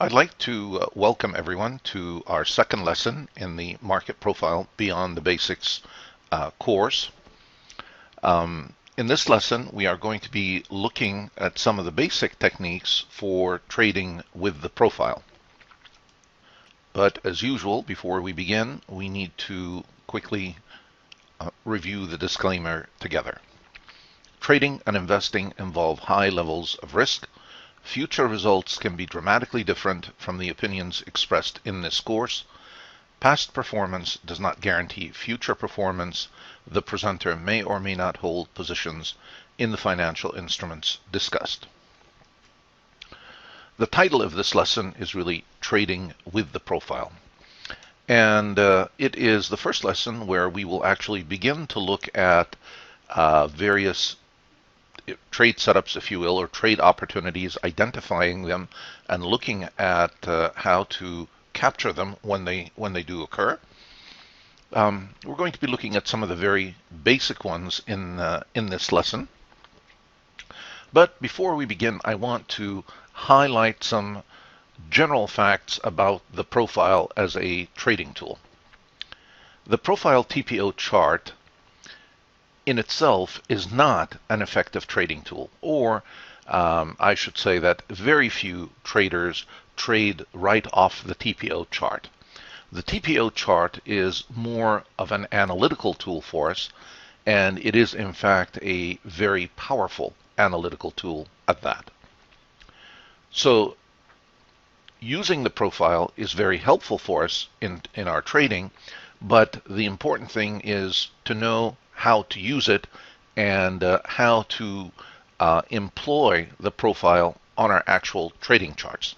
I'd like to welcome everyone to our second lesson in the Market Profile Beyond the Basics course. In this lesson, we are going to be looking at some of the basic techniques for trading with the profile. But as usual, before we begin, we need to quickly review the disclaimer together. Trading and investing involve high levels of risk. Future results can be dramatically different from the opinions expressed in this course. Past performance does not guarantee future performance. The presenter may or may not hold positions in the financial instruments discussed. The title of this lesson is really Trading with the Profile. And it is the first lesson where we will actually begin to look at various trade setups, if you will, or trade opportunities, identifying them and looking at how to capture them when they do occur. We're going to be looking at some of the very basic ones in this lesson. But before we begin, I want to highlight some general facts about the profile as a trading tool. The profile TPO chart in itself is not an effective trading tool, or I should say that very few traders trade right off the TPO chart. The TPO chart is more of an analytical tool for us, and it is in fact a very powerful analytical tool at that. So using the profile is very helpful for us in our trading, but the important thing is to know how to use it and how to employ the profile on our actual trading charts.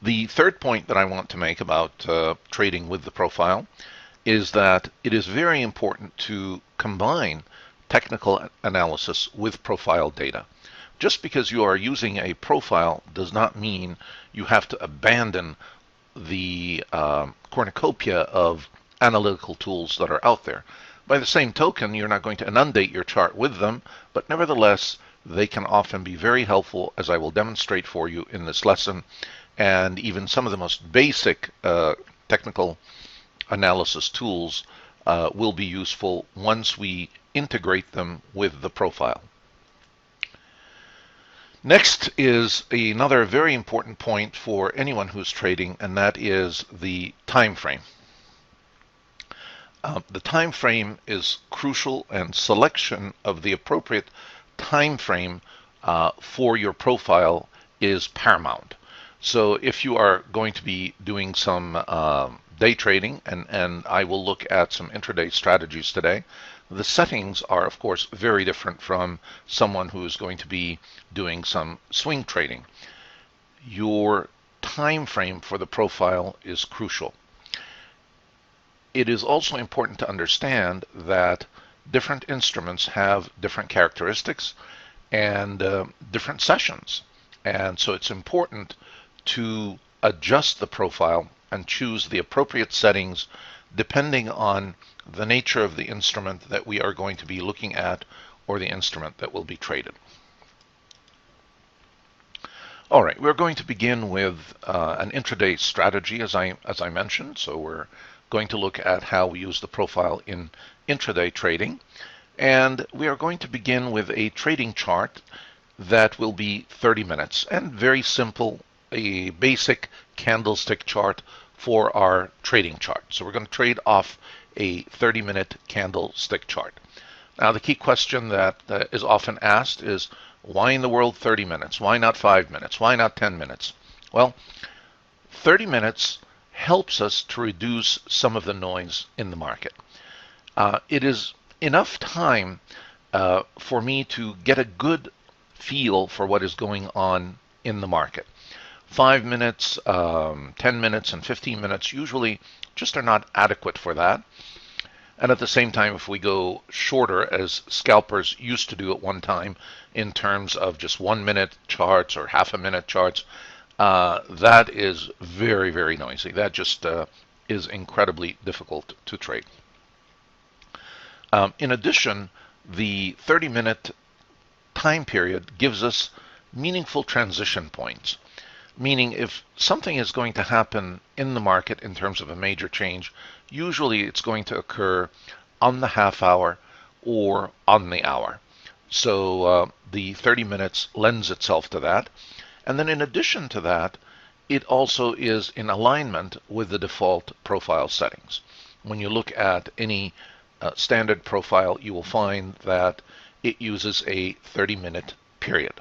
The third point that I want to make about trading with the profile is that it is very important to combine technical analysis with profile data. Just because you are using a profile does not mean you have to abandon the cornucopia of analytical tools that are out there. By the same token, you're not going to inundate your chart with them, but nevertheless, they can often be very helpful, as I will demonstrate for you in this lesson, and even some of the most basic technical analysis tools will be useful once we integrate them with the profile. Next is another very important point for anyone who's trading, and that is the time frame. The time frame is crucial, and selection of the appropriate time frame for your profile is paramount. So if you are going to be doing some day trading, and I will look at some intraday strategies today, the settings are of course very different from someone who is going to be doing some swing trading. Your time frame for the profile is crucial. It is also important to understand that different instruments have different characteristics and different sessions. And so it's important to adjust the profile and choose the appropriate settings depending on the nature of the instrument that we are going to be looking at or the instrument that will be traded. All right, we're going to begin with an intraday strategy, as I mentioned. So we're going to look at how we use the profile in intraday trading. And we are going to begin with a trading chart that will be 30 minutes and very simple, a basic candlestick chart for our trading chart. So we're going to trade off a 30-minute candlestick chart. Now, the key question that is often asked is, why in the world 30 minutes? Why not 5 minutes? Why not 10 minutes? Well, 30 minutes helps us to reduce some of the noise in the market. It is enough time for me to get a good feel for what is going on in the market. 5 minutes, 10 minutes, and 15 minutes usually just are not adequate for that. And at the same time, if we go shorter, as scalpers used to do at one time, in terms of just 1 minute charts or half a minute charts, that is very, very noisy. That just is incredibly difficult to trade. In addition, the 30-minute time period gives us meaningful transition points. meaning if something is going to happen in the market in terms of a major change, usually it's going to occur on the half hour or on the hour. So the 30 minutes lends itself to that. And then in addition to that, it also is in alignment with the default profile settings. When you look at any standard profile, you will find that it uses a 30-minute period.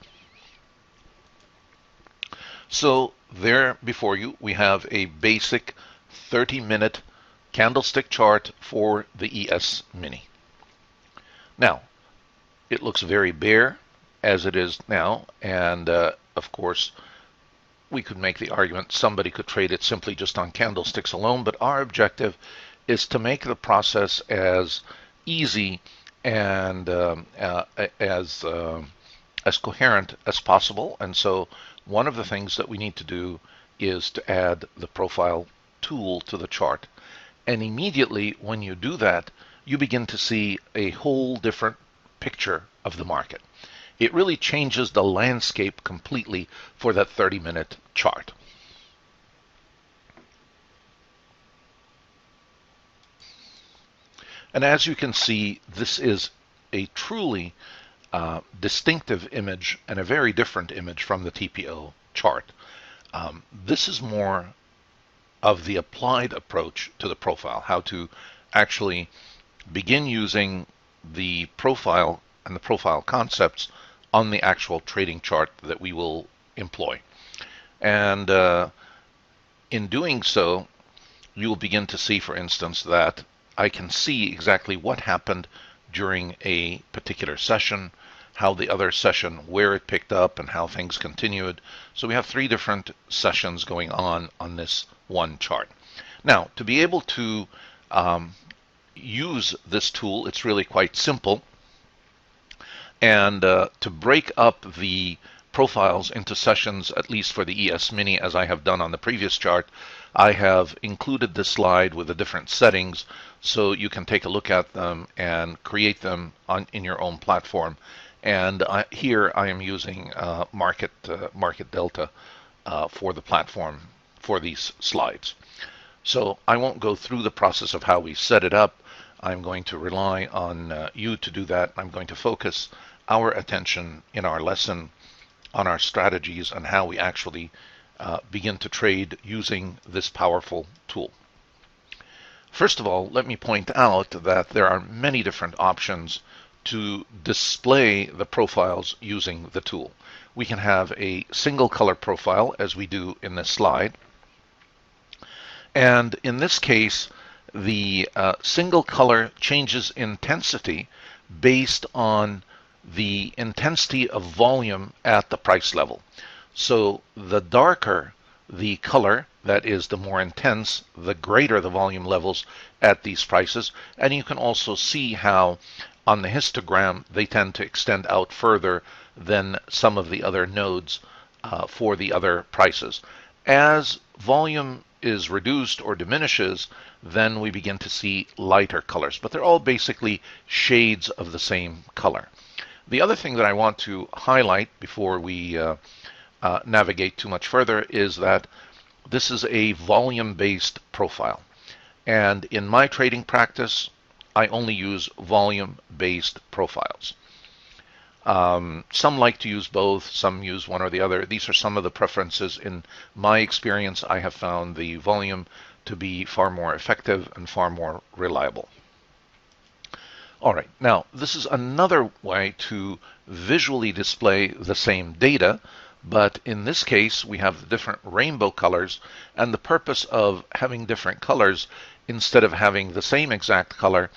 So there before you, we have a basic 30-minute candlestick chart for the ES Mini. Now, it looks very bare as it is now, and of course, we could make the argument somebody could trade it simply just on candlesticks alone, but our objective is to make the process as easy and as coherent as possible. And so one of the things that we need to do is to add the profile tool to the chart. And immediately when you do that, you begin to see a whole different picture of the market. It really changes the landscape completely for that 30-minute chart. And as you can see, this is a truly distinctive image and a very different image from the TPO chart. This is more of the applied approach to the profile, how to actually begin using the profile and the profile concepts on the actual trading chart that we will employ. And in doing so, you will begin to see, for instance, that I can see exactly what happened during a particular session, how the other session, where it picked up, and how things continued. So we have 3 different sessions going on this one chart. Now, to be able to use this tool, it's really quite simple. And to break up the profiles into sessions, at least for the ES Mini, as I have done on the previous chart, I have included this slide with the different settings so you can take a look at them and create them in your own platform. And here I am using Market Delta for the platform for these slides. So I won't go through the process of how we set it up. I'm going to rely on you to do that. I'm going to focus our attention in our lesson on our strategies and how we actually begin to trade using this powerful tool. First of all, let me point out that there are many different options to display the profiles using the tool. We can have a single color profile, as we do in this slide. And in this case, the single color changes intensity based on the intensity of volume at the price level. So the darker the color, that is the more intense, the greater the volume levels at these prices. And you can also see how on the histogram they tend to extend out further than some of the other nodes for the other prices. As volume is reduced or diminishes, then we begin to see lighter colors, but they're all basically shades of the same color. The other thing that I want to highlight before we navigate too much further is that this is a volume-based profile. And in my trading practice, I only use volume-based profiles. Some like to use both, some use one or the other. These are some of the preferences. In my experience, I have found the volume to be far more effective and far more reliable. All right, now this is another way to visually display the same data, but in this case we have the different rainbow colors, and the purpose of having different colors instead of having the same exact color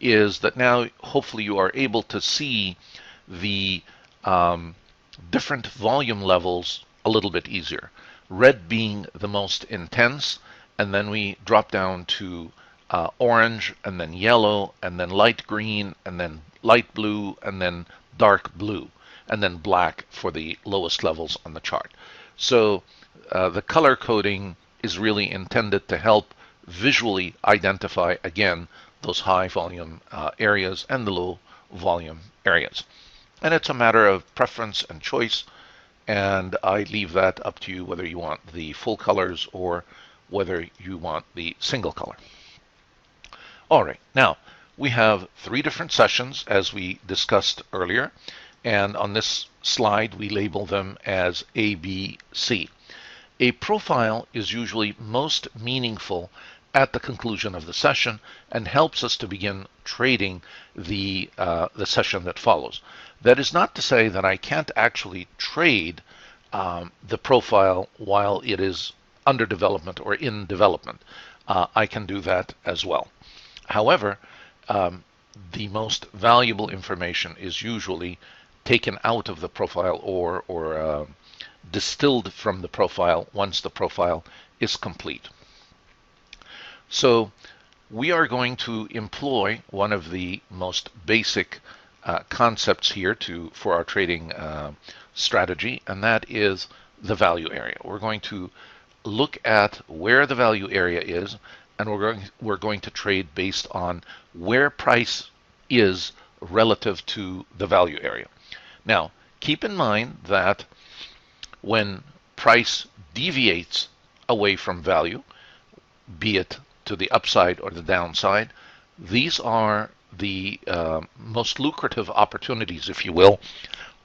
is that now hopefully you are able to see the different volume levels a little bit easier. Red being the most intense, and then we drop down to orange, and then yellow, and then light green, and then light blue, and then dark blue, and then black for the lowest levels on the chart. So the color coding is really intended to help visually identify, again, those high volume areas and the low volume areas. And it's a matter of preference and choice, and I leave that up to you whether you want the full colors or whether you want the single color. All right, now we have 3 different sessions as we discussed earlier, and on this slide we label them as A, B, C. A profile is usually most meaningful at the conclusion of the session and helps us to begin trading the session that follows. That is not to say that I can't actually trade the profile while it is under development or in development. I can do that as well. However, the most valuable information is usually taken out of the profile or distilled from the profile once the profile is complete. So we are going to employ one of the most basic concepts here for our trading strategy, and that is the value area. We're going to look at where the value area is, and we're going to trade based on where price is relative to the value area. Now, keep in mind that when price deviates away from value, be it to the upside or the downside, these are the most lucrative opportunities, if you will,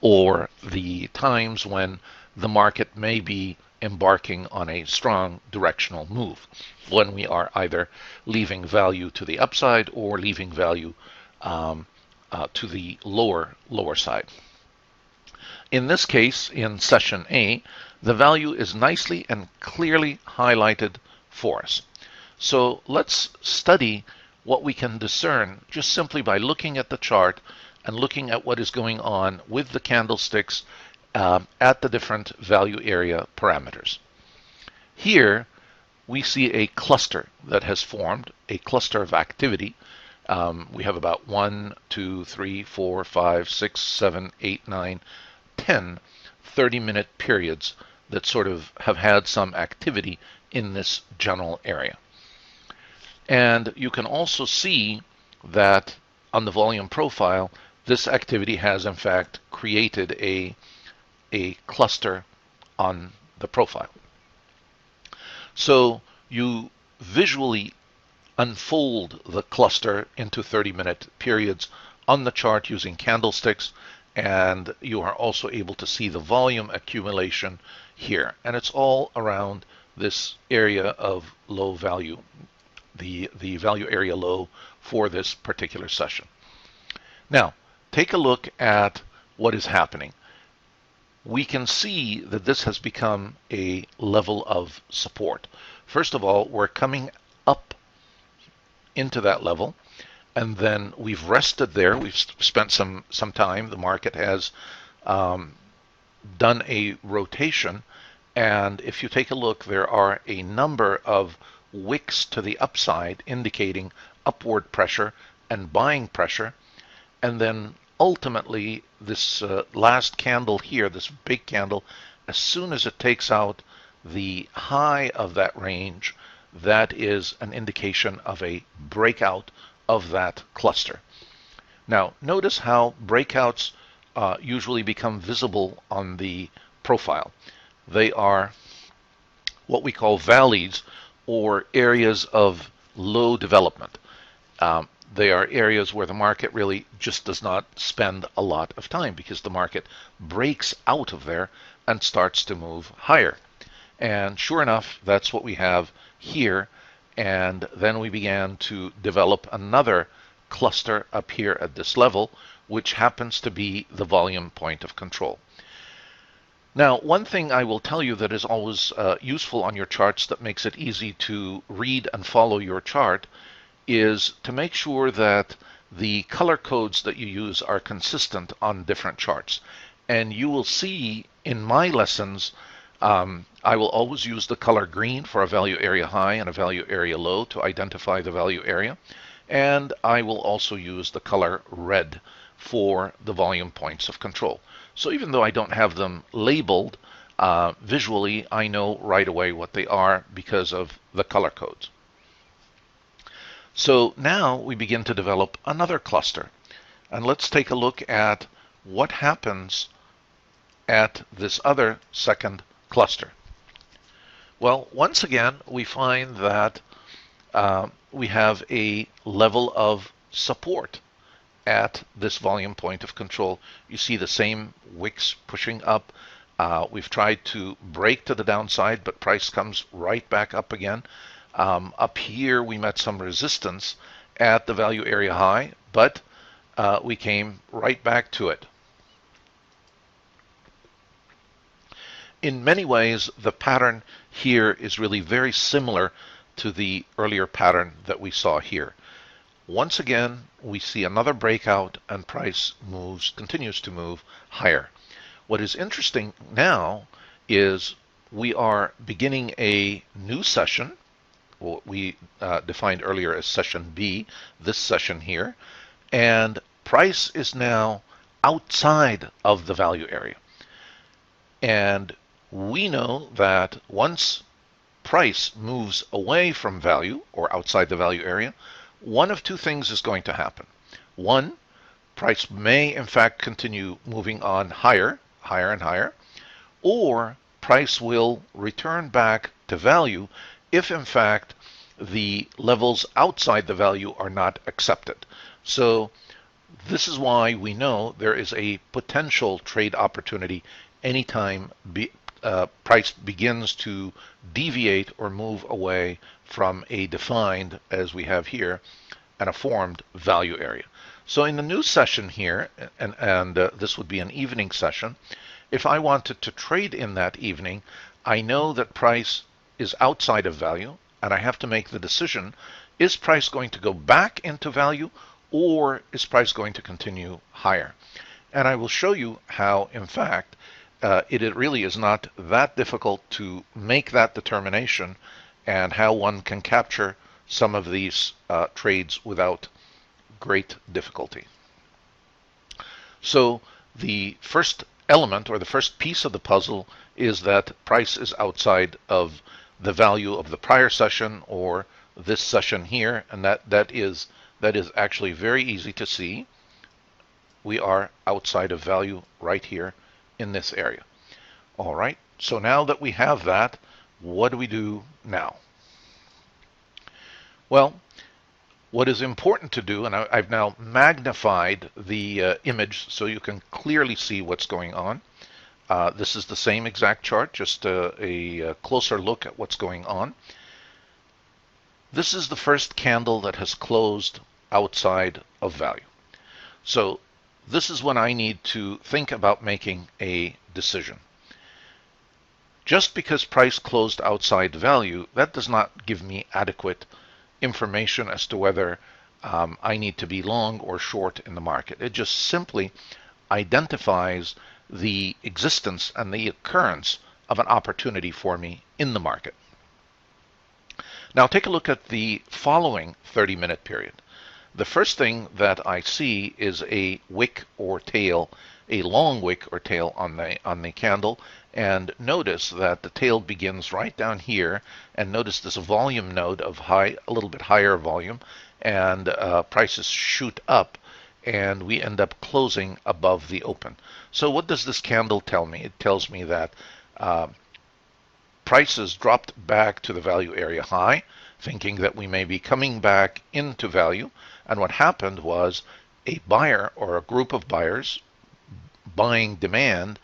or the times when the market may be embarking on a strong directional move, when we are either leaving value to the upside or leaving value to the lower side. In this case, in session A, the value is nicely and clearly highlighted for us. So let's study what we can discern just simply by looking at the chart and looking at what is going on with the candlesticks at the different value area parameters. Here we see a cluster that has formed, a cluster of activity. We have about 1, 2, 3, 4, 5, 6, 7, 8, 9, 10 30-minute periods that sort of have had some activity in this general area. And you can also see that on the volume profile, this activity has in fact created a cluster on the profile. So you visually unfold the cluster into 30-minute periods on the chart using candlesticks, and you are also able to see the volume accumulation here. And it's all around this area of low value, the value area low for this particular session. Now, take a look at what is happening. We can see that this has become a level of support. First of all, we're coming up into that level, and then we've rested there. We've spent some time. The market has done a rotation, and if you take a look, there are a number of wicks to the upside indicating upward pressure and buying pressure, and then ultimately this last candle here, this big candle, as soon as it takes out the high of that range, that is an indication of a breakout of that cluster. Now notice how breakouts usually become visible on the profile. They are what we call valleys, or areas of low development. They are areas where the market really just does not spend a lot of time, because the market breaks out of there and starts to move higher. And sure enough, that's what we have here. And then we began to develop another cluster up here at this level, which happens to be the volume point of control. Now, one thing I will tell you that is always useful on your charts, that makes it easy to read and follow your chart, is to make sure that the color codes that you use are consistent on different charts. And you will see in my lessons, I will always use the color green for a value area high and a value area low to identify the value area. And I will also use the color red for the volume points of control. So even though I don't have them labeled, visually I know right away what they are because of the color codes. So now we begin to develop another cluster. And let's take a look at what happens at this other second cluster? Well, once again, we find that we have a level of support at this volume point of control. You see the same wicks pushing up. We've tried to break to the downside, but price comes right back up again. Up here, we met some resistance at the value area high, but we came right back to it. In many ways, the pattern here is really very similar to the earlier pattern that we saw here. Once again, we see another breakout and price continues to move higher. What is interesting now is we are beginning a new session, what we defined earlier as session B, this session here, and price is now outside of the value area. And we know that once price moves away from value or outside the value area, one of two things is going to happen. One, price may in fact continue moving on higher and higher, or price will return back to value if in fact the levels outside the value are not accepted. So this is why we know there is a potential trade opportunity anytime price begins to deviate or move away from a defined, as we have here, and a formed value area. So in the new session here, and this would be an evening session, if I wanted to trade in that evening, I know that price is outside of value, and I have to make the decision, is price going to go back into value, or is price going to continue higher? And I will show you how, in fact, it really is not that difficult to make that determination, and how one can capture some of these trades without great difficulty. So the first element, or the first piece of the puzzle, is that price is outside of the value of the prior session or this session here, and that is actually very easy to see. We are outside of value right here in this area. All right, so now that we have that, what do we do now? Well, what is important to do, and I've now magnified the image so you can clearly see what's going on. This is the same exact chart, just a closer look at what's going on. This is the first candle that has closed outside of value. So this is when I need to think about making a decision. Just because price closed outside value, that does not give me adequate information as to whether I need to be long or short in the market. It just simply identifies the existence and the occurrence of an opportunity for me in the market. Now take a look at the following 30-minute period. The first thing that I see is a wick or tail, a long wick or tail on the candle, and notice that the tail begins right down here, and notice this volume node of a little bit higher volume, and prices shoot up, and we end up closing above the open. So what does this candle tell me? It tells me that prices dropped back to the value area high, thinking that we may be coming back into value, and what happened was a buyer or a group of buyers, buying demand,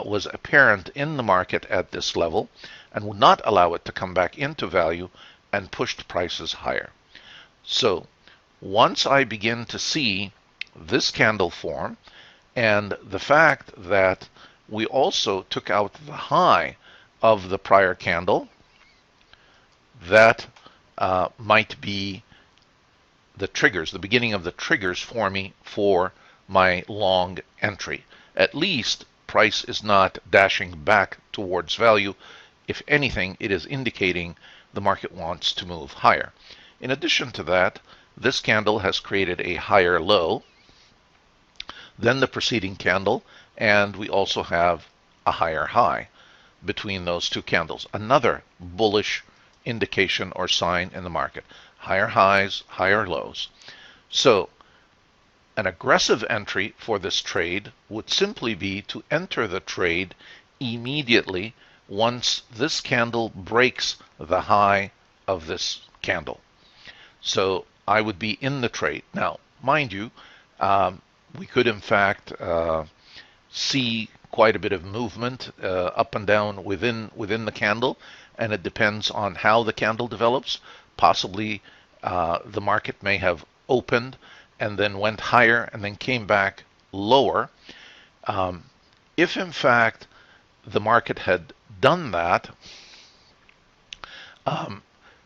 was apparent in the market at this level and would not allow it to come back into value and pushed prices higher. So once I begin to see this candle form, and the fact that we also took out the high of the prior candle, that might be the triggers, the beginning of the triggers for me for my long entry. At least price is not dashing back towards value. If anything, it is indicating the market wants to move higher. In addition to that, this candle has created a higher low than the preceding candle, and we also have a higher high between those two candles. Another bullish indication or sign in the market. Higher highs, higher lows. So An aggressive entry for this trade would simply be to enter the trade immediately once this candle breaks the high of this candle. So I would be in the trade. Now, mind you, we could in fact see quite a bit of movement up and down within the candle, and it depends on how the candle develops. Possibly the market may have opened and then went higher and then came back lower. If in fact the market had done that,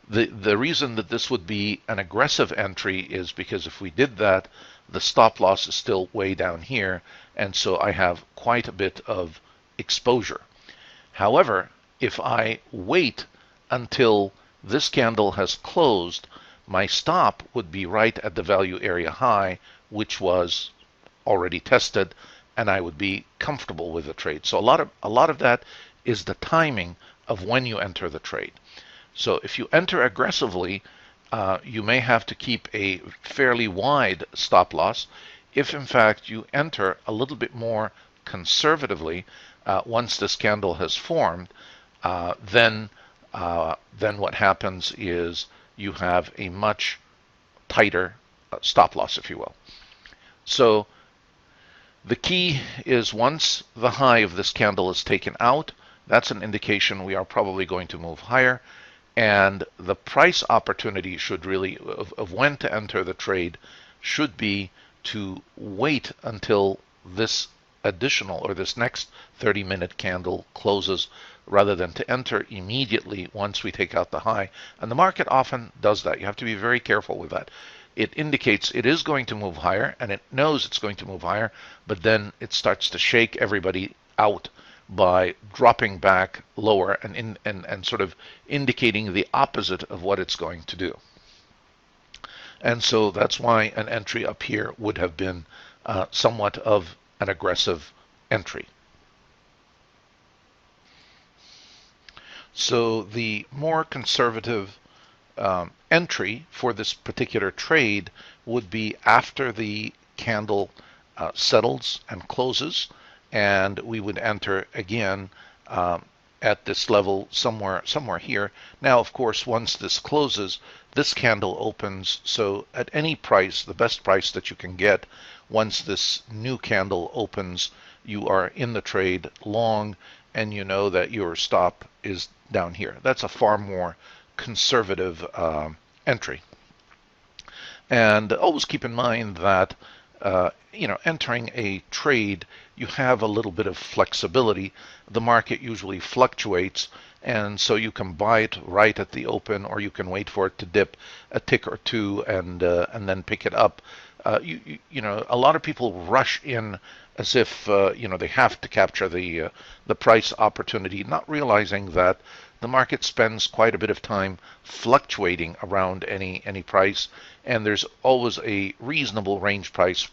the reason that this would be an aggressive entry is because if we did that, the stop loss is still way down here, and so I have quite a bit of exposure. However, if I wait until this candle has closed, my stop would be right at the value area high, which was already tested, and I would be comfortable with the trade. So a lot of that is the timing of when you enter the trade. So if you enter aggressively, you may have to keep a fairly wide stop loss. If in fact you enter a little bit more conservatively, once this candle has formed, then what happens is you have a much tighter stop loss, if you will. So the key is once the high of this candle is taken out, that's an indication we are probably going to move higher. And the price opportunity should really, of when to enter the trade, should be to wait until this additional or this next 30-minute candle closes rather than to enter immediately once we take out the high. And the market often does that. You have to be very careful with that. It indicates it is going to move higher, and it knows it's going to move higher, but then it starts to shake everybody out by dropping back lower and sort of indicating the opposite of what it's going to do. And so that's why an entry up here would have been somewhat of an aggressive entry. So the more conservative entry for this particular trade would be after the candle settles and closes, and we would enter again at this level somewhere here. Now, of course, once this closes, this candle opens, so at any price, the best price that you can get, once this new candle opens, you are in the trade long, and you know that your stop is down here. That's a far more conservative entry. And always keep in mind that entering a trade, you have a little bit of flexibility. The market usually fluctuates, and so you can buy it right at the open, or you can wait for it to dip a tick or two and then pick it up. You know, a lot of people rush in as if they have to capture the price opportunity, not realizing that the market spends quite a bit of time fluctuating around any price, and there's always a reasonable range price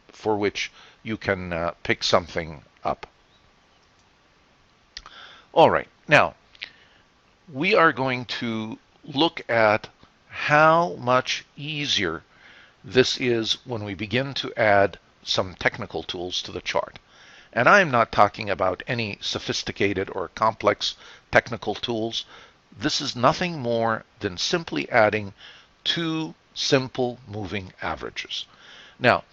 for which you can pick something up. All right, now we are going to look at how much easier this is when we begin to add some technical tools to the chart. And I'm not talking about any sophisticated or complex technical tools. This is nothing more than simply adding two simple moving averages. Now,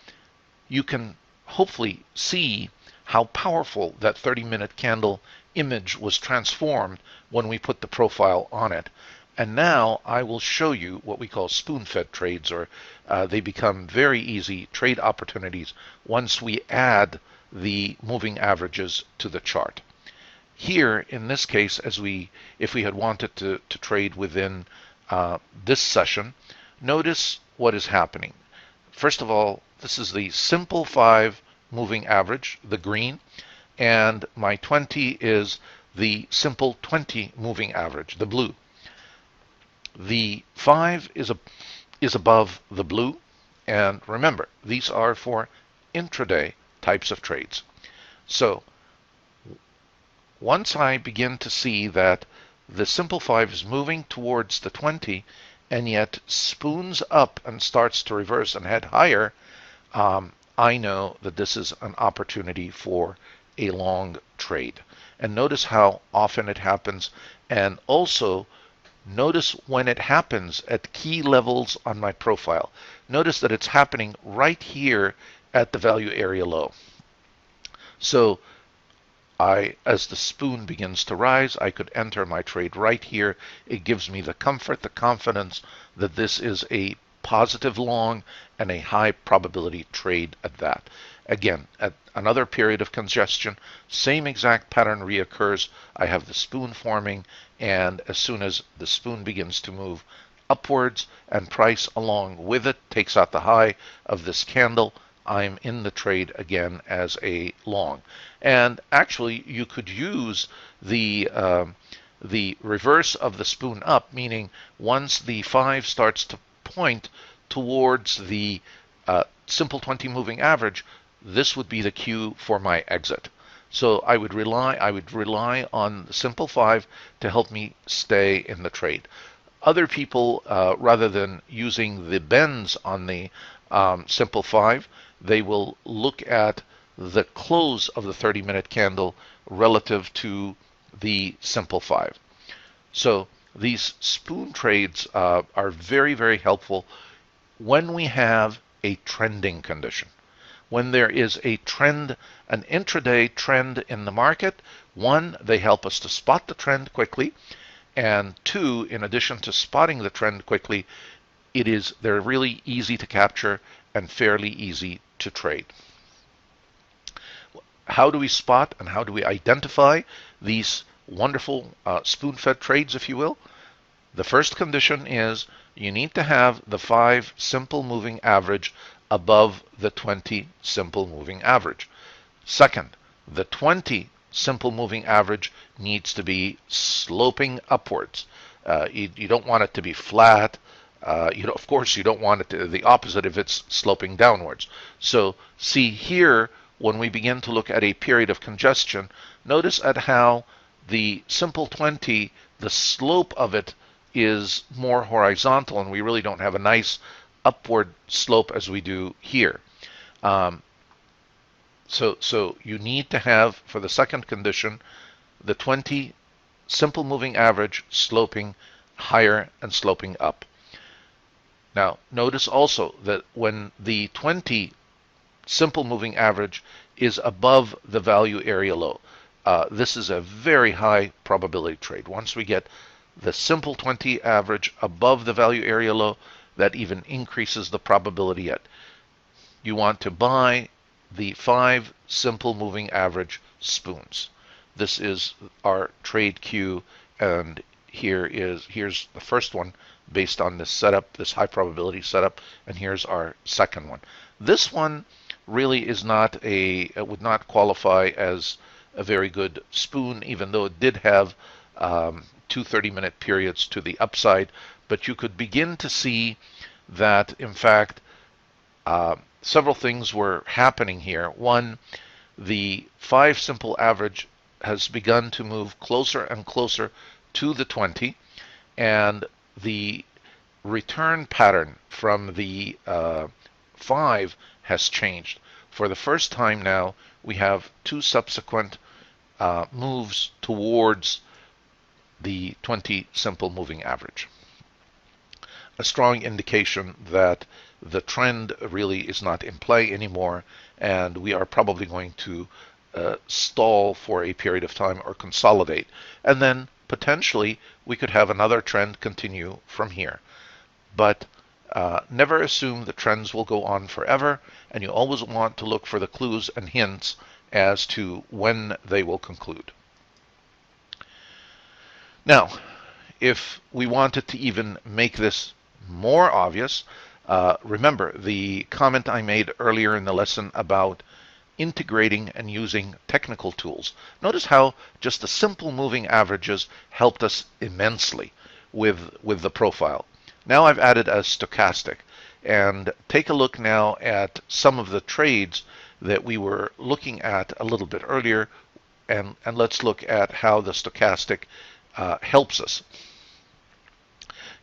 you can hopefully see how powerful that 30-minute candle image was transformed when we put the profile on it. And now I will show you what we call spoon-fed trades, or they become very easy trade opportunities once we add the moving averages to the chart. Here, in this case, if we had wanted to trade within this session, notice what is happening. First of all, this is the simple 5 moving average, the green, and my 20 is the simple 20 moving average, the blue. The 5 is above the blue, and remember, these are for intraday types of trades. So once I begin to see that the simple 5 is moving towards the 20 and yet spoons up and starts to reverse and head higher, I know that this is an opportunity for a long trade. And notice how often it happens. And also notice when it happens at key levels on my profile. Notice that it's happening right here at the value area low. So as the spoon begins to rise, I could enter my trade right here. It gives me the comfort, the confidence that this is a positive long and a high probability trade at that. Again, at another period of congestion, same exact pattern reoccurs. I have the spoon forming, and as soon as the spoon begins to move upwards and price along with it takes out the high of this candle, I'm in the trade again as a long. And actually, you could use the reverse of the spoon up, meaning once the 5 starts to point towards the simple 20 moving average, this would be the cue for my exit. So I would rely on the simple 5 to help me stay in the trade. Other people, rather than using the bends on the simple 5, they will look at the close of the 30-minute candle relative to the simple 5. So these spoon trades are very, very helpful when we have a trending condition. When there is a trend, an intraday trend in the market, one, they help us to spot the trend quickly, and two, in addition to spotting the trend quickly, they're really easy to capture and fairly easy to trade. How do we spot and how do we identify these wonderful spoon-fed trades, if you will? The first condition is you need to have the 5 simple moving average above the 20 simple moving average. Second, the 20 simple moving average needs to be sloping upwards. You don't want it to be flat. Of course, you don't want it to the opposite if it's sloping downwards. So see here, when we begin to look at a period of congestion, notice at how the simple 20, the slope of it is more horizontal, and we really don't have a nice upward slope as we do here. So you need to have, for the second condition, the 20 simple moving average sloping higher and sloping up. Now, notice also that when the 20 simple moving average is above the value area low, this is a very high probability trade. Once we get the simple 20 average above the value area low, that even increases the probability yet. You want to buy the 5 simple moving average spoons. This is our trade cue, and here's the first one based on this setup, this high probability setup, and here's our second one. This one really is would not qualify as a very good spoon, even though it did have 2 30-minute periods to the upside. But you could begin to see that, in fact, several things were happening here. One, the 5 simple average has begun to move closer and closer to the 20, and the return pattern from the 5 has changed. For the first time now, we have 2 subsequent moves towards the 20 simple moving average. A strong indication that the trend really is not in play anymore, and we are probably going to stall for a period of time or consolidate. And then potentially we could have another trend continue from here. But never assume the trends will go on forever, and you always want to look for the clues and hints as to when they will conclude. Now, if we wanted to even make this more obvious, remember the comment I made earlier in the lesson about integrating and using technical tools. Notice how just the simple moving averages helped us immensely with the profile. Now I've added a stochastic, and take a look now at some of the trades that we were looking at a little bit earlier, and let's look at how the stochastic helps us.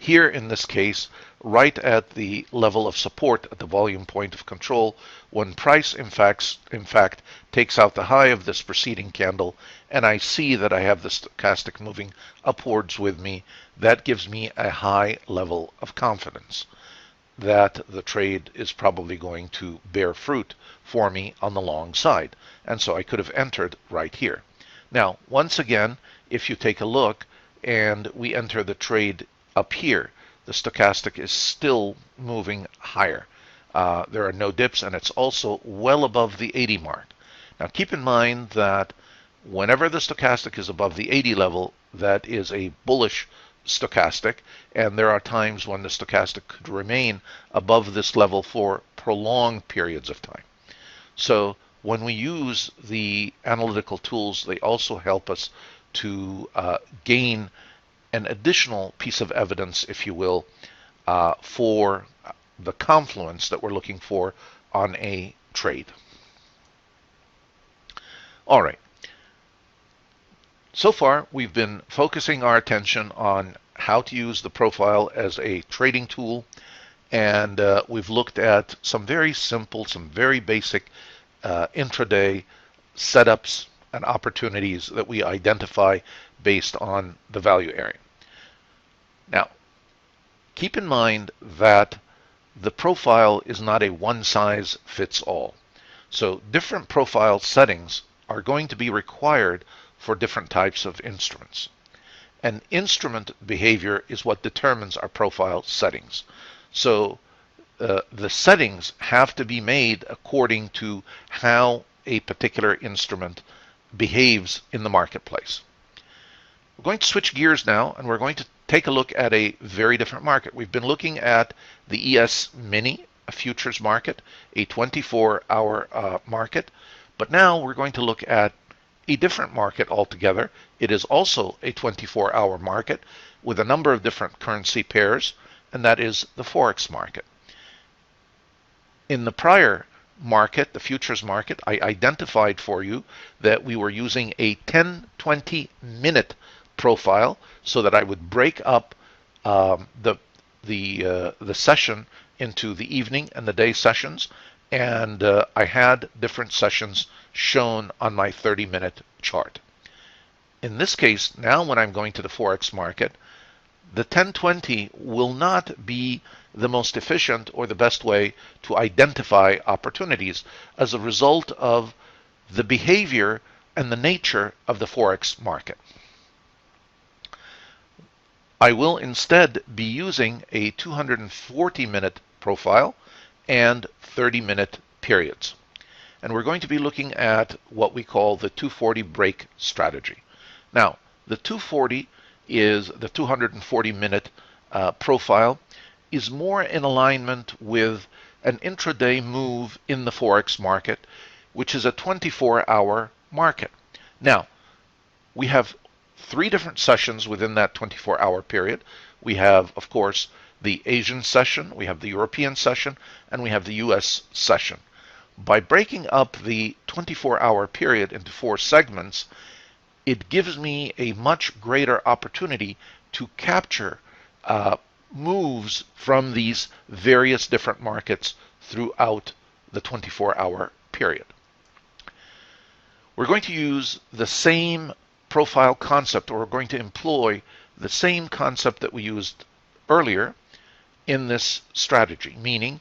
Here in this case, right at the level of support at the volume point of control, when price in fact takes out the high of this preceding candle, and I see that I have the stochastic moving upwards with me, that gives me a high level of confidence that the trade is probably going to bear fruit for me on the long side. And so I could have entered right here. Now, once again, if you take a look and we enter the trade up here, the stochastic is still moving higher. There are no dips, and it's also well above the 80 mark. Now, keep in mind that whenever the stochastic is above the 80 level, that is a bullish stochastic, and there are times when the stochastic could remain above this level for prolonged periods of time. So when we use the analytical tools, they also help us to gain an additional piece of evidence, if you will, for the confluence that we're looking for on a trade. All right. So far, we've been focusing our attention on how to use the profile as a trading tool, and we've looked at some very simple, some very basic intraday setups and opportunities that we identify based on the value area. Now, keep in mind that the profile is not a one-size-fits-all. So different profile settings are going to be required for different types of instruments. And instrument behavior is what determines our profile settings. So the settings have to be made according to how a particular instrument behaves in the marketplace. We're going to switch gears now, and we're going to take a look at a very different market. We've been looking at the ES Mini, a futures market, a 24-hour market, but now we're going to look at a different market altogether. It is also a 24-hour market with a number of different currency pairs, and that is the Forex market. In the prior market, the futures market, I identified for you that we were using a 10-20 minute profile so that I would break up the session into the evening and the day sessions, and I had different sessions shown on my 30-minute chart. In this case, now when I'm going to the Forex market, the 10-20 will not be the most efficient or the best way to identify opportunities as a result of the behavior and the nature of the Forex market. I will instead be using a 240-minute profile and 30-minute periods. And we're going to be looking at what we call the 240 break strategy. Now, the 240 is the 240-minute profile is more in alignment with an intraday move in the Forex market, which is a 24-hour market. Now, we have 3 different sessions within that 24-hour period. We have, of course, the Asian session, we have the European session, and we have the US session. By breaking up the 24-hour period into 4 segments, it gives me a much greater opportunity to capture moves from these various different markets throughout the 24-hour period. We're going to use the same profile concept, or we're going to employ the same concept that we used earlier in this strategy, meaning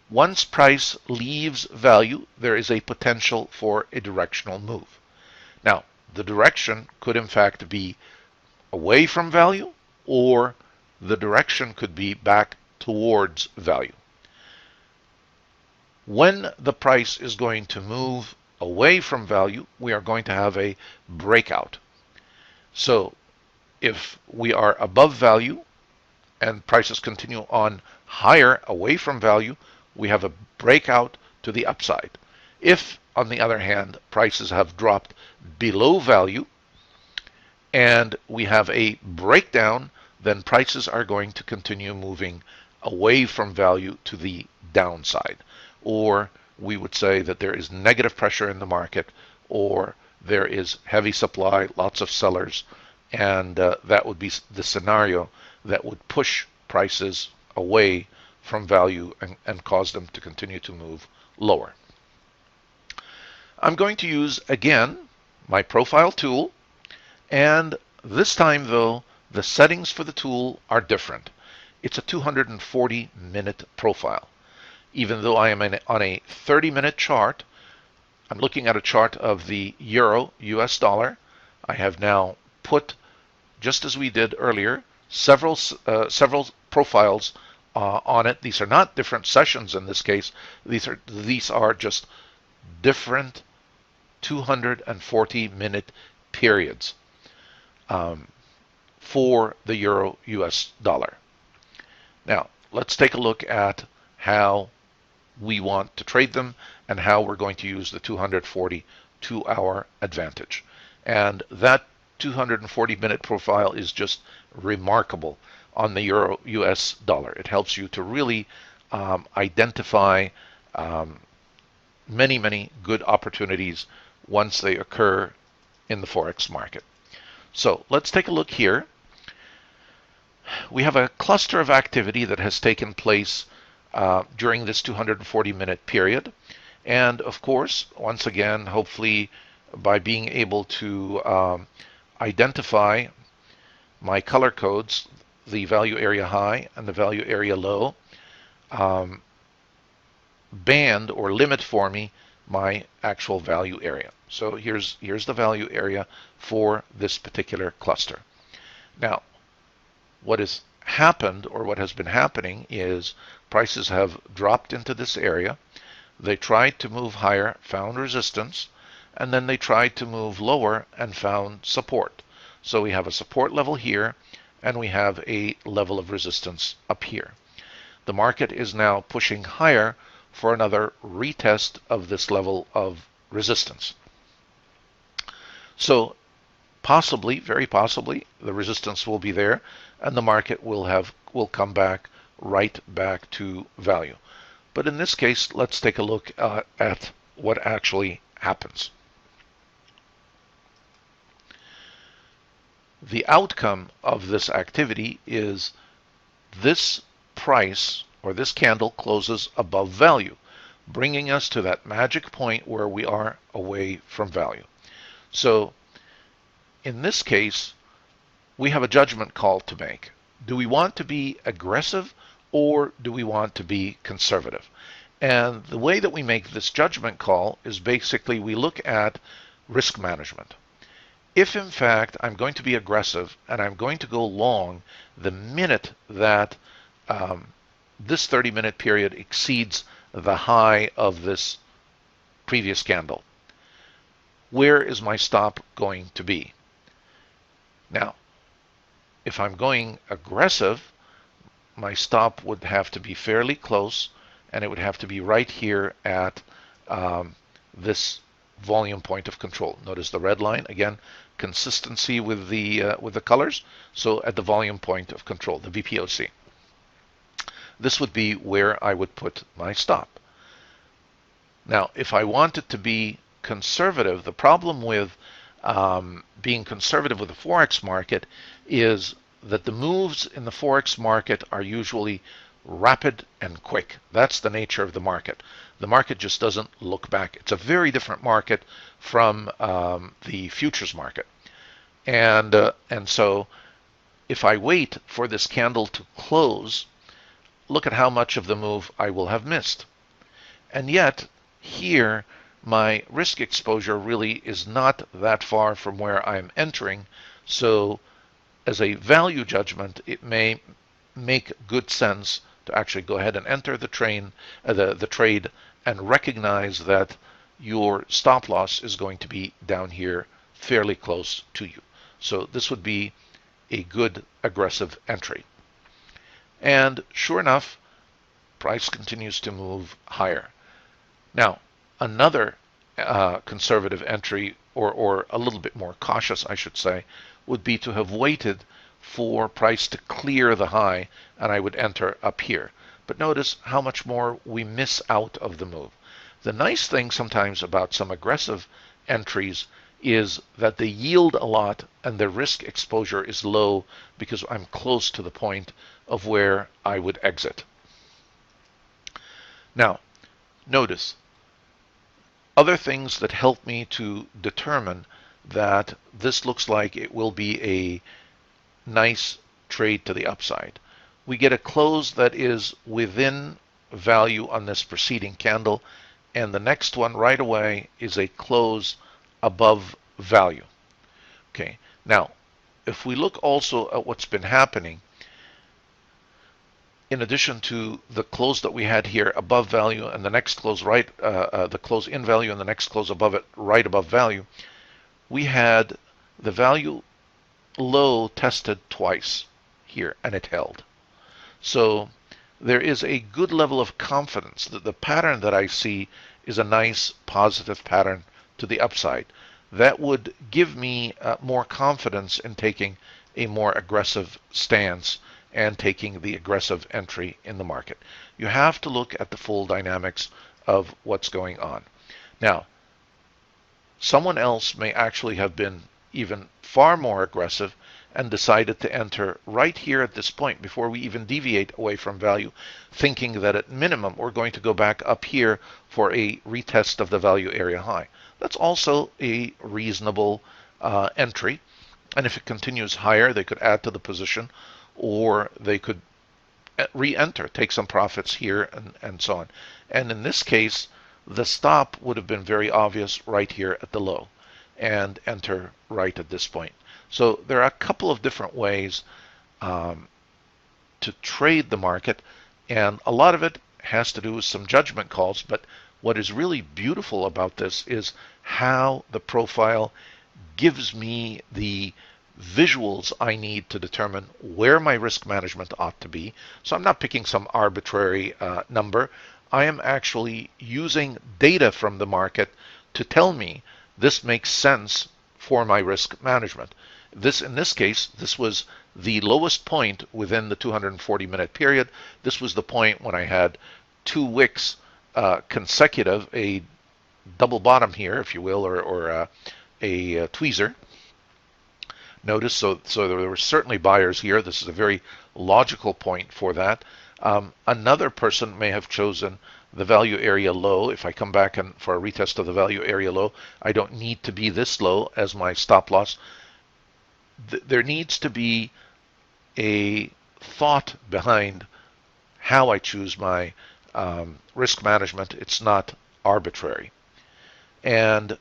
once price leaves value, there is a potential for a directional move. Now, the direction could in fact be away from value, or the direction could be back towards value. When the price is going to move away from value, we are going to have a breakout. So if we are above value and prices continue on higher away from value, we have a breakout to the upside. If, on the other hand, prices have dropped below value and we have a breakdown, then prices are going to continue moving away from value to the downside. Or we would say that there is negative pressure in the market, or there is heavy supply, lots of sellers, and that would be the scenario that would push prices away from value and cause them to continue to move lower. I'm going to use, again, my profile tool, and this time, though, the settings for the tool are different. It's a 240-minute profile. Even though I am on a 30-minute chart, I'm looking at a chart of the euro US dollar. I have now put, just as we did earlier, several profiles on it. These are not different sessions in this case. These are just different 240-minute periods for the euro US dollar. Now, let's take a look at how we want to trade them and how we're going to use the 240 2-hour advantage. And that 240-minute profile is just remarkable on the euro US dollar. It helps you to really identify many, many good opportunities once they occur in the Forex market. So let's take a look here. We have a cluster of activity that has taken place during this 240-minute period. And of course, once again, hopefully by being able to identify my color codes, the value area high and the value area low, band or limit for me my actual value area. So here's the value area for this particular cluster. Now, what has happened, or what has been happening, is prices have dropped into this area. They tried to move higher, found resistance, and then they tried to move lower and found support. So we have a support level here, and we have a level of resistance up here. The market is now pushing higher for another retest of this level of resistance. So possibly, very possibly, the resistance will be there, and the market will come back right back to value. But in this case, let's take a look at what actually happens. The outcome of this activity is this price, or this candle, closes above value, bringing us to that magic point where we are away from value. So in this case, we have a judgment call to make. Do we want to be aggressive, or do we want to be conservative? And the way that we make this judgment call is basically we look at risk management. If in fact I'm going to be aggressive and I'm going to go long the minute that this 30-minute period exceeds the high of this previous candle, where is my stop going to be? Now, if I'm going aggressive, my stop would have to be fairly close, and it would have to be right here at this volume point of control. Notice the red line again, consistency with the colors. So at the volume point of control, the VPOC, this would be where I would put my stop. Now, if I wanted to be conservative, the problem with being conservative with the Forex market is that the moves in the Forex market are usually rapid and quick. That's the nature of the market. The market just doesn't look back. It's a very different market from the futures market. And so if I wait for this candle to close, look at how much of the move I will have missed. And yet, here, my risk exposure really is not that far from where I'm entering. So as a value judgment, it may make good sense to actually go ahead and enter the trade and recognize that your stop loss is going to be down here fairly close to you. So this would be a good aggressive entry. And sure enough, price continues to move higher. Now, another conservative entry, or a little bit more cautious, I should say, would be to have waited for price to clear the high, and I would enter up here. But notice how much more we miss out of the move. The nice thing sometimes about some aggressive entries is that they yield a lot and the risk exposure is low because I'm close to the point of where I would exit. Now, notice other things that help me to determine that this looks like it will be a nice trade to the upside. We get a close that is within value on this preceding candle, and the next one right away is a close above value. Okay, now if we look also at what's been happening, in addition to the close that we had here above value and the next close right, the close in value and the next close above it right above value, we had the value low tested twice here and it held. So there is a good level of confidence that the pattern that I see is a nice positive pattern to the upside. That would give me more confidence in taking a more aggressive stance and taking the aggressive entry in the market. You have to look at the full dynamics of what's going on. Now, someone else may actually have been even far more aggressive and decided to enter right here at this point before we even deviate away from value, thinking that at minimum we're going to go back up here for a retest of the value area high. That's also a reasonable entry. And if it continues higher, they could add to the position, or they could re-enter, take some profits here and so on. And in this case, the stop would have been very obvious right here at the low and enter right at this point. So there are a couple of different ways to trade the market, and a lot of it has to do with some judgment calls. But what is really beautiful about this is how the profile gives me the visuals I need to determine where my risk management ought to be. So I'm not picking some arbitrary number. I am actually using data from the market to tell me this makes sense for my risk management. In this case, this was the lowest point within the 240-minute period. This was the point when I had 2 wicks consecutive, a double bottom here, if you will, or a tweezer. Notice, so there were certainly buyers here. This is a very logical point for that. Another person may have chosen the value area low. If I come back and for a retest of the value area low, I don't need to be this low as my stop loss. There needs to be a thought behind how I choose my risk management. It's not arbitrary. And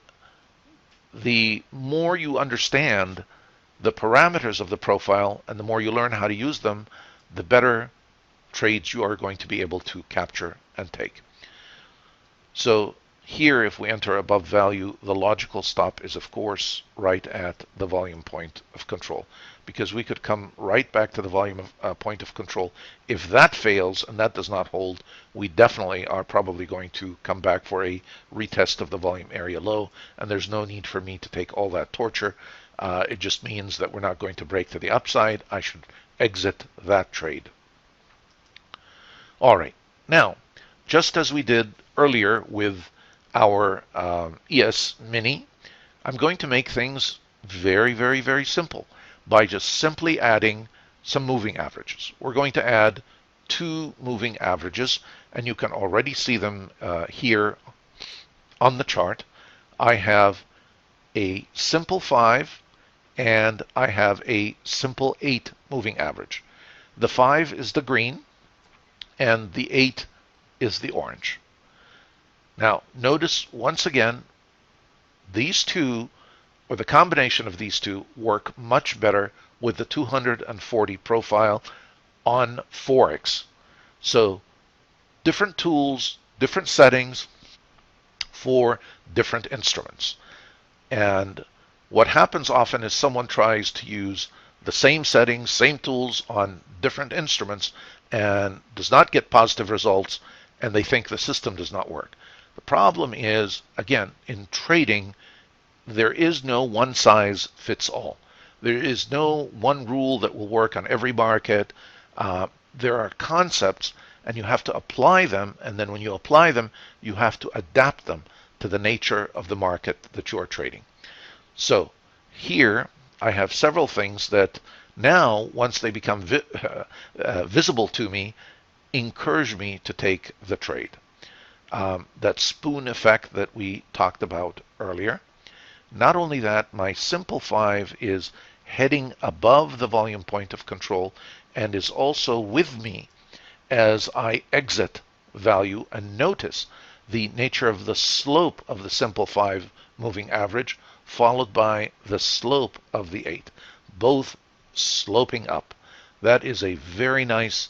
the more you understand the parameters of the profile and the more you learn how to use them, the better trades you are going to be able to capture and take. So here, if we enter above value, the logical stop is, of course, right at the volume point of control, because we could come right back to the volume point of control. If that fails and that does not hold, we definitely are probably going to come back for a retest of the volume area low, and there's no need for me to take all that torture. It just means that we're not going to break to the upside. I should exit that trade. All right. Now, just as we did earlier with our ES Mini, I'm going to make things very, very, very simple by just simply adding some moving averages. We're going to add 2 moving averages, and you can already see them here on the chart. I have a simple 5 and I have a simple 8 moving average. The 5 is the green and the 8 is the orange. Now, notice once again, these two, or the combination of these two, work much better with the 240 profile on Forex. So, different tools, different settings for different instruments. And what happens often is someone tries to use the same settings, same tools on different instruments and does not get positive results, and they think the system does not work. The problem is, again, in trading, there is no one size fits all. There is no one rule that will work on every market. There are concepts, and you have to apply them, and then when you apply them, you have to adapt them to the nature of the market that you are trading. So here I have several things that now, once they become visible to me, encourage me to take the trade. That spoon effect that we talked about earlier. Not only that, my simple 5 is heading above the volume point of control and is also with me as I exit value. And notice the nature of the slope of the simple 5 moving average followed by the slope of the 8, both sloping up. That is a very nice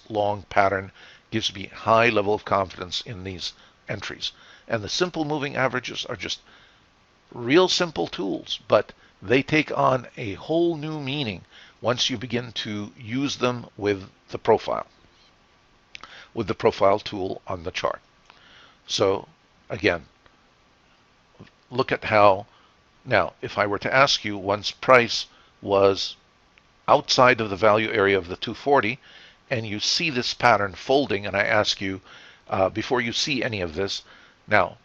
long pattern. Gives me high level of confidence in these entries. And the simple moving averages are just real simple tools, but they take on a whole new meaning once you begin to use them with the profile tool on the chart. So again, look at how, now if I were to ask you, once price was outside of the value area of the 240 and you see this pattern folding, and I ask you, before you see any of this, now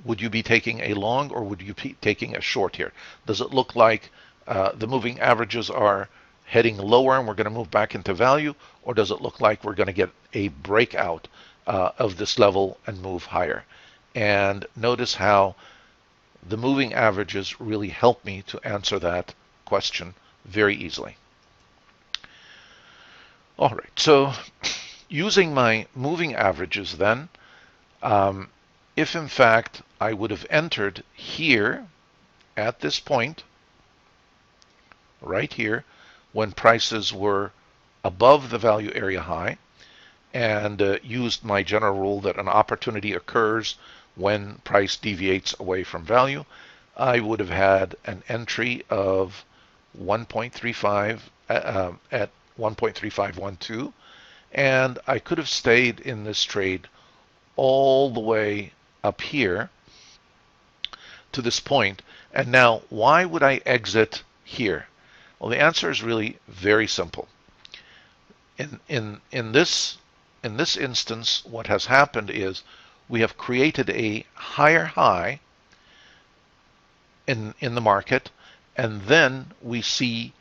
would you be taking a long or would you be taking a short here? Does it look like the moving averages are heading lower and we're going to move back into value, or does it look like we're going to get a breakout of this level and move higher? And notice how the moving averages really help me to answer that question very easily. All right, so using my moving averages then, if in fact I would have entered here at this point, right here, when prices were above the value area high, and used my general rule that an opportunity occurs when price deviates away from value, I would have had an entry of 1.35 at 1.3512, and I could have stayed in this trade all the way up here to this point. And now, why would I exit here? Well, the answer is really very simple. In this instance, what has happened is we have created a higher high in the market, and then we see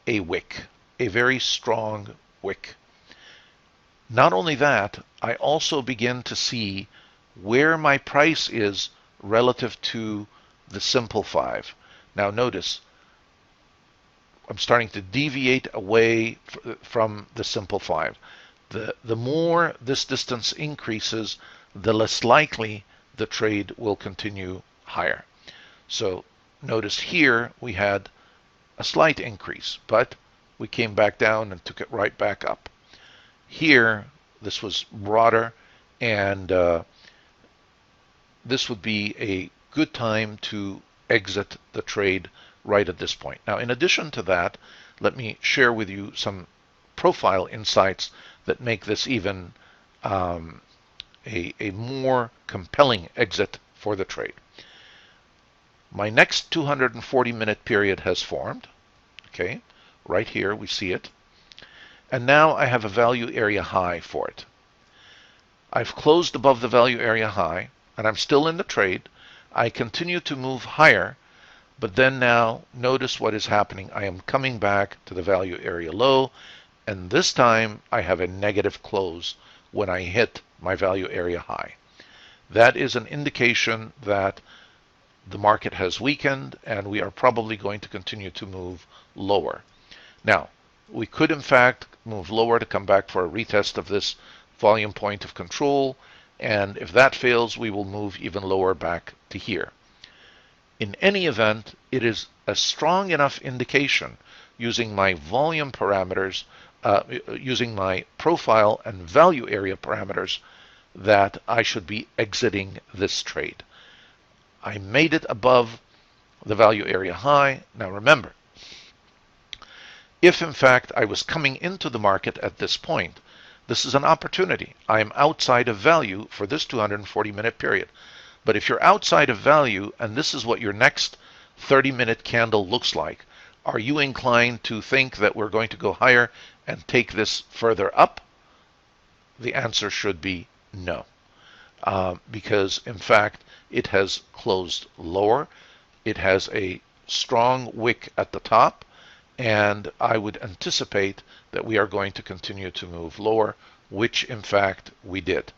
a wick, a very strong wick. Not only that, I also begin to see where my price is relative to the simple 5. Now notice, I'm starting to deviate away from the simple 5. The more this distance increases, the less likely the trade will continue higher. So notice here we had a slight increase, but we came back down and took it right back up. Here, this was broader, and this would be a good time to exit the trade right at this point. Now, in addition to that, let me share with you some profile insights that make this even a more compelling exit for the trade. My next 240-minute period has formed. Okay, right here we see it. And now I have a value area high for it. I've closed above the value area high, and I'm still in the trade. I continue to move higher, but then now notice what is happening. I am coming back to the value area low, and this time I have a negative close when I hit my value area high. That is an indication that the market has weakened and we are probably going to continue to move lower. Now, we could in fact move lower to come back for a retest of this volume point of control, and if that fails, we will move even lower back to here. In any event, it is a strong enough indication using my volume parameters, using my profile and value area parameters, that I should be exiting this trade. I made it above the value area high. Now remember, if in fact I was coming into the market at this point, this is an opportunity. I am outside of value for this 240-minute period. But if you're outside of value and this is what your next 30-minute candle looks like, are you inclined to think that we're going to go higher and take this further up? The answer should be no. because in fact it has closed lower. It has a strong wick at the top, and I would anticipate that we are going to continue to move lower, which in fact we did.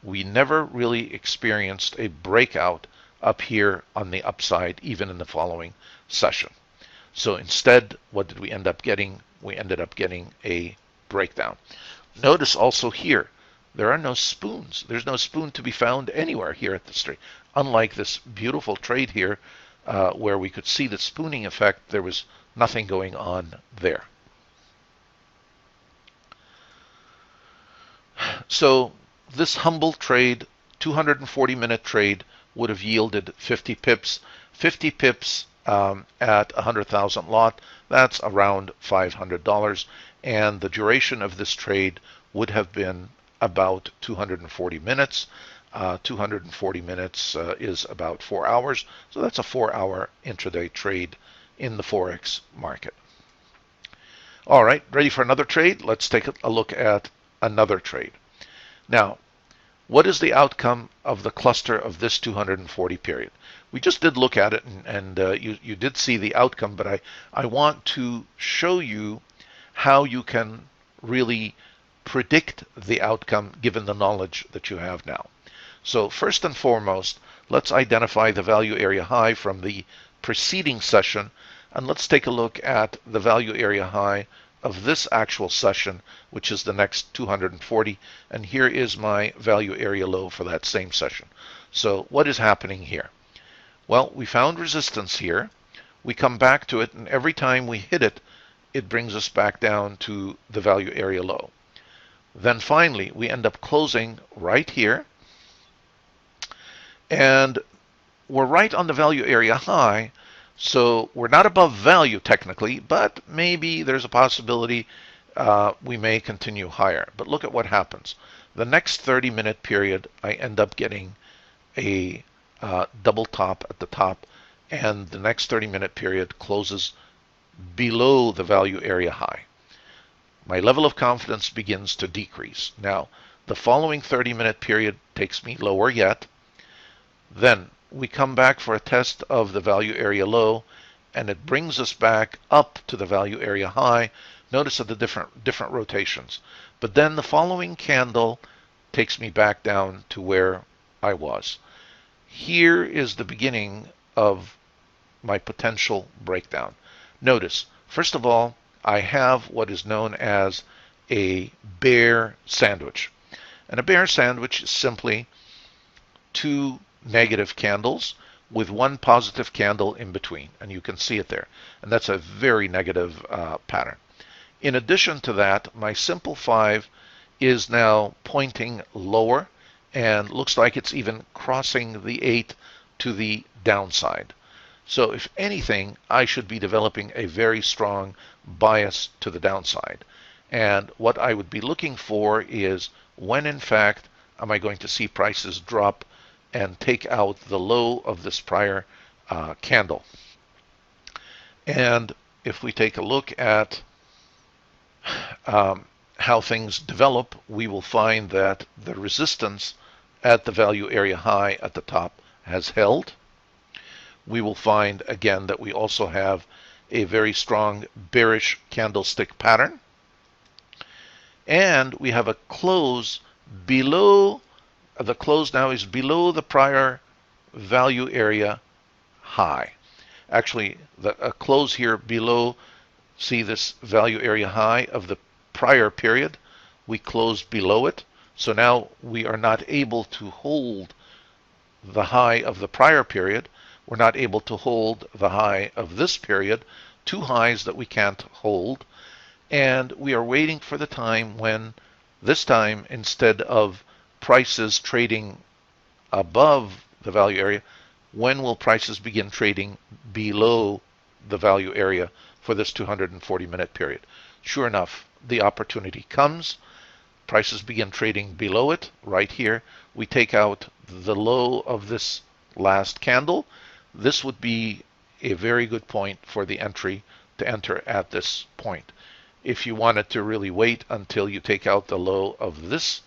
We never really experienced a breakout up here on the upside, even in the following session. So instead, what did we end up getting? We ended up getting a breakdown. Notice also here, there are no spoons. There's no spoon to be found anywhere here at the street. Unlike this beautiful trade here, where we could see the spooning effect, there was nothing going on there. So this humble trade, 240-minute trade, would have yielded 50 pips. 50 pips at 100,000 lot, that's around $500. And the duration of this trade would have been about 240 minutes. 240 minutes is about 4 hours. So that's a 4-hour intraday trade in the Forex market. All right, ready for another trade? Let's take a look at another trade. Now, what is the outcome of the cluster of this 240 period? We just did look at it, and you did see the outcome, but I want to show you how you can really predict the outcome given the knowledge that you have now. So first and foremost, let's identify the value area high from the preceding session, and let's take a look at the value area high of this actual session, which is the next 240, and here is my value area low for that same session. So what is happening here? Well, we found resistance here. We come back to it, and every time we hit it, it brings us back down to the value area low. Then finally, we end up closing right here, and we're right on the value area high. So we're not above value technically, but maybe there's a possibility we may continue higher. But look at what happens. The next 30-minute period, I end up getting a double top at the top, and the next 30-minute period closes below the value area high. My level of confidence begins to decrease. Now, the following 30-minute period takes me lower yet. Then we come back for a test of the value area low, and it brings us back up to the value area high. Notice the different rotations. But then the following candle takes me back down to where I was. Here is the beginning of my potential breakdown. Notice, first of all, I have what is known as a bear sandwich. And a bear sandwich is simply two negative candles with one positive candle in between, and you can see it there, and that's a very negative pattern. In addition to that, my simple 5 is now pointing lower and looks like it's even crossing the 8 to the downside. So if anything, I should be developing a very strong bias to the downside. And what I would be looking for is when in fact am I going to see prices drop and take out the low of this prior candle. And if we take a look at how things develop, we will find that the resistance at the value area high at the top has held. We will find again that we also have a very strong bearish candlestick pattern. And we have a close below, the close now is below the prior value area high. Actually, a close here below, see this value area high of the prior period, we closed below it. So now we are not able to hold the high of the prior period. We're not able to hold the high of this period, two highs that we can't hold. And we are waiting for the time when, this time, instead of prices trading above the value area, when will prices begin trading below the value area for this 240-minute period? Sure enough, the opportunity comes. Prices begin trading below it right here. We take out the low of this last candle. This would be a very good point for the entry to enter at this point. If you wanted to really wait until you take out the low of this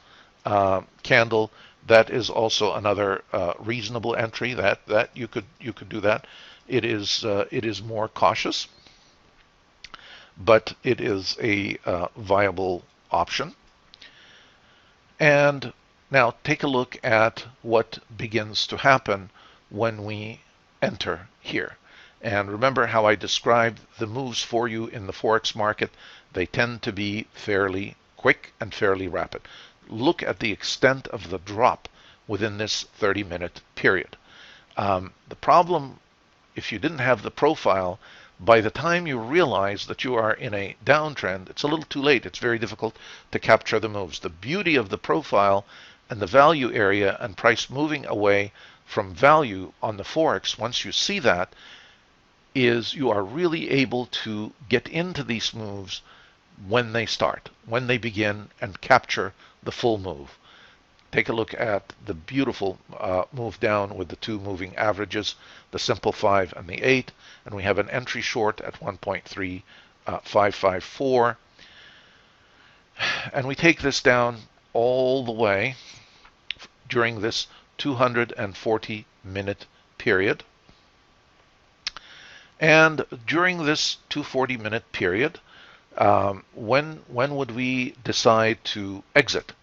candle, That is also another reasonable entry. That you could do that. It is more cautious, but it is a viable option. And now take a look at what begins to happen when we enter here. And remember how I described the moves for you in the Forex market. They tend to be fairly quick and fairly rapid. Look at the extent of the drop within this 30-minute period. The problem, if you didn't have the profile, by the time you realize that you are in a downtrend, it's a little too late. It's very difficult to capture the moves. The beauty of the profile and the value area and price moving away from value on the Forex, once you see that, is you are really able to get into these moves when they start, when they begin, and capture the full move. Take a look at the beautiful move down with the two moving averages, the simple 5 and the 8, and we have an entry short at 1.3554. And we take this down all the way during this 240-minute period. And during this 240-minute period, when would we decide to exit?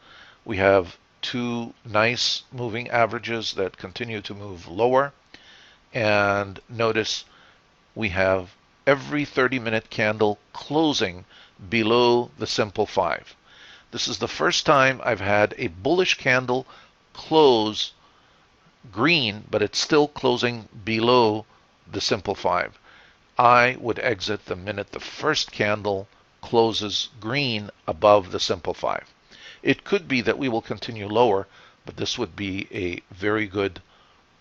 We have two nice moving averages that continue to move lower. And notice we have every 30-minute candle closing below the simple 5. This is the first time I've had a bullish candle close green, but it's still closing below the simple 5. I would exit the minute the first candle closes green above the simple 5. It could be that we will continue lower, but this would be a very good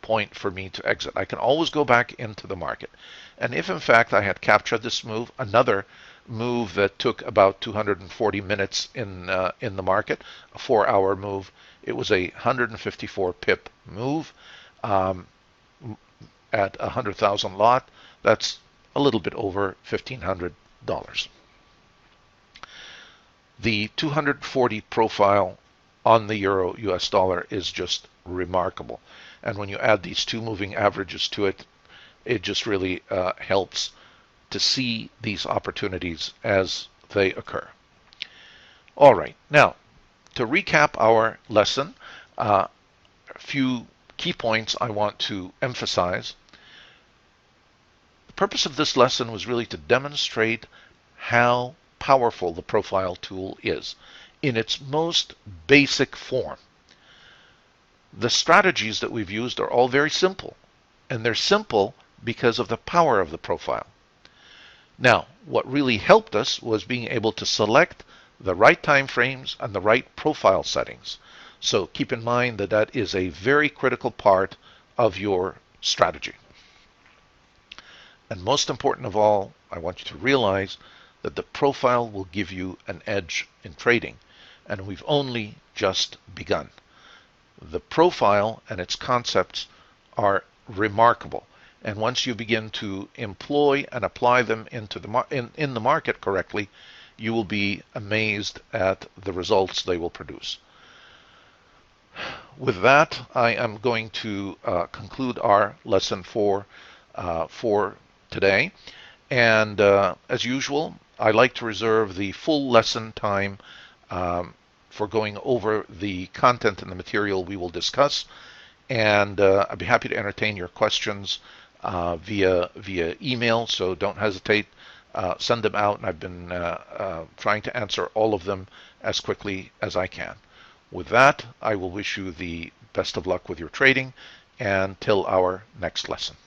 point for me to exit. I can always go back into the market. And if in fact I had captured this move, another move that took about 240 minutes in the market, a 4-hour move, it was a 154 pip move at 100,000 lot. That's a little bit over $1,500. The 240 profile on the euro US dollar is just remarkable. And when you add these two moving averages to it, it just really helps to see these opportunities as they occur. All right, now to recap our lesson, a few key points I want to emphasize. The purpose of this lesson was really to demonstrate how powerful the profile tool is in its most basic form. The strategies that we've used are all very simple, and they're simple because of the power of the profile. Now, what really helped us was being able to select the right time frames and the right profile settings. So keep in mind that that is a very critical part of your strategy. And most important of all, I want you to realize that the profile will give you an edge in trading, and we've only just begun. The profile and its concepts are remarkable, and once you begin to employ and apply them into in the market correctly, you will be amazed at the results they will produce. With that, I am going to conclude our lesson for today. And as usual, I like to reserve the full lesson time for going over the content and the material we will discuss. And I'd be happy to entertain your questions via email, so don't hesitate. Send them out, and I've been trying to answer all of them as quickly as I can. With that, I will wish you the best of luck with your trading, and till our next lesson.